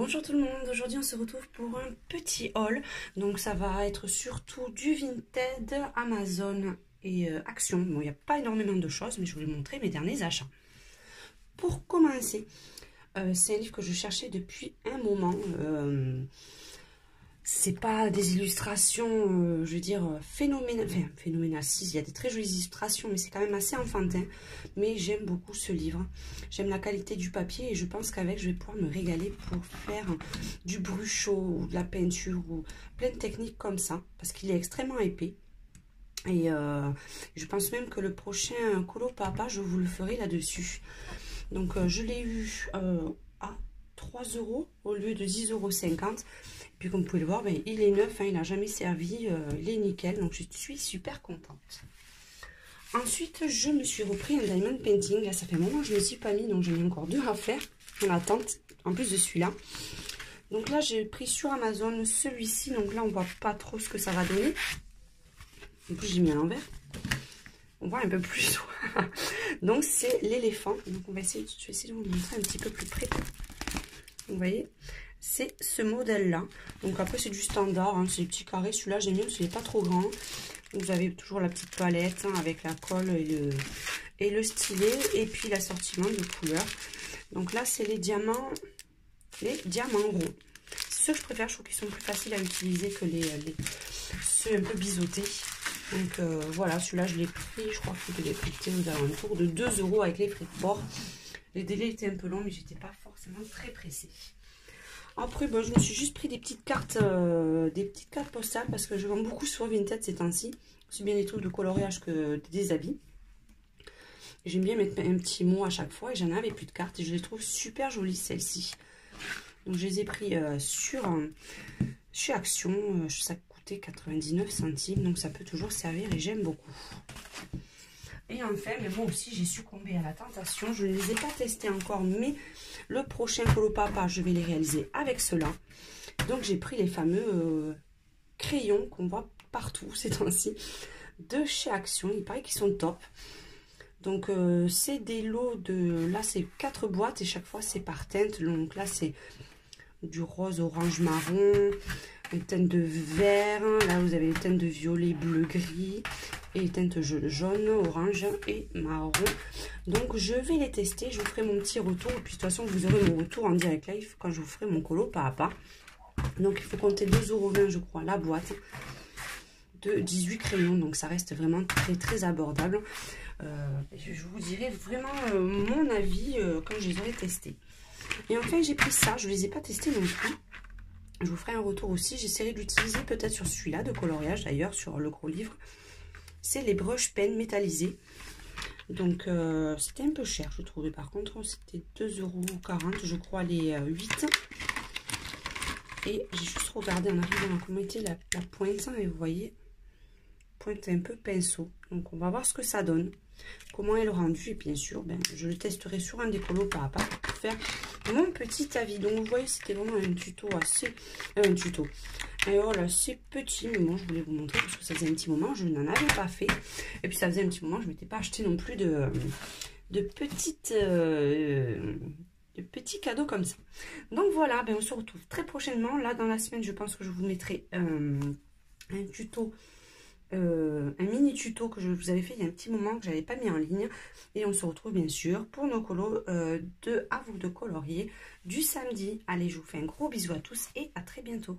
Bonjour tout le monde, aujourd'hui on se retrouve pour un petit haul. Donc ça va être surtout du Vinted, Amazon et Action. Bon, il n'y a pas énormément de choses, mais je vais vous montrer mes derniers achats. Pour commencer, c'est un livre que je cherchais depuis un moment. C'est pas des illustrations, je veux dire, phénoménales. Enfin, phénoménales, si, il y a des très jolies illustrations, mais c'est quand même assez enfantin. Mais j'aime beaucoup ce livre. J'aime la qualité du papier et je pense qu'avec, je vais pouvoir me régaler pour faire du bruchot ou de la peinture ou plein de techniques comme ça. Parce qu'il est extrêmement épais. Et je pense même que le prochain Colo Papa, je vous le ferai là-dessus. Donc, je l'ai eu à 3 € au lieu de 10,50 €. Puis comme vous pouvez le voir, ben, il est neuf, hein, il n'a jamais servi, il est nickel, donc je suis super contente. Ensuite, je me suis repris un diamond painting. Là, ça fait un moment que je ne me suis pas mis, donc j'en ai encore 2 à faire en attente, en plus de celui-là. Donc là, j'ai pris sur Amazon celui-ci, donc là, on voit pas trop ce que ça va donner. En plus, j'ai mis à l'envers. On voit un peu plus. Donc, c'est l'éléphant. Donc, je vais essayer de vous montrer un petit peu plus près. Vous voyez, c'est ce modèle-là. Donc, après, c'est du standard. Hein, c'est des petits carrés. Celui-là, j'aime bien parce qu'il n'est pas trop grand. Vous avez toujours la petite palette hein, avec la colle et le stylet. Et puis, l'assortiment de couleurs. Donc, là, c'est les diamants ronds. C'est ceux que je préfère. Je trouve qu'ils sont plus faciles à utiliser que ceux un peu biseautés. Donc voilà, celui-là je l'ai pris, je crois que je l'ai pris aux alentours de 2 € avec les frais de port. Les délais étaient un peu longs, mais j'étais pas forcément très pressée. Après, ben, je me suis juste pris des petites cartes postales parce que je vends beaucoup sur Vinted ces temps-ci. C'est bien des trucs de coloriage que des habits. J'aime bien mettre un petit mot à chaque fois et j'en avais plus de cartes et je les trouve super jolies celles-ci. Donc je les ai pris chez Action, ça 99 centimes, donc ça peut toujours servir et j'aime beaucoup. Et enfin, mais moi aussi j'ai succombé à la tentation, je ne les ai pas testés encore, mais le prochain Colo Papa, je vais les réaliser avec cela. Donc j'ai pris les fameux crayons qu'on voit partout ces temps-ci de chez Action, il paraît qu'ils sont top. Donc c'est des lots de, là c'est 4 boîtes et chaque fois c'est par teinte, donc là c'est du rose, orange, marron, une teinte de vert, là vous avez les teintes de violet, bleu, gris et les teintes jaune, orange et marron. Donc je vais les tester, je vous ferai mon petit retour et puis de toute façon vous aurez mon retour en direct live quand je vous ferai mon colo pas à pas. Donc il faut compter 2,20 € je crois la boîte de 18 crayons, donc ça reste vraiment très abordable. Je vous dirai vraiment mon avis quand je les aurai testés. Et enfin j'ai pris ça, je ne les ai pas testés non plus. Je vous ferai un retour aussi. J'essaierai de l'utiliser peut-être sur celui-là de coloriage d'ailleurs, sur le gros livre. C'est les brush pen métallisés. Donc c'était un peu cher je trouvais. Par contre c'était 2,40 € je crois les 8. Et j'ai juste regardé en arrivant comment était la pointe. Et vous voyez, pointe un peu pinceau. Donc on va voir ce que ça donne. Comment est le rendu. Et bien sûr ben, je le testerai sur un des colos par rapport pour faire mon petit avis. Donc vous voyez c'était vraiment un tuto assez alors là c'est petit, mais bon je voulais vous montrer parce que ça faisait un petit moment je n'en avais pas fait et puis ça faisait un petit moment je m'étais pas acheté non plus de petits cadeaux comme ça. Donc voilà, ben on se retrouve très prochainement. Là dans la semaine je pense que je vous mettrai un tuto, un mini tuto que je vous avais fait il y a un petit moment que j'avais pas mis en ligne. Et on se retrouve bien sûr pour nos colos de à vous de colorier du samedi. Allez, je vous fais un gros bisou à tous et à très bientôt.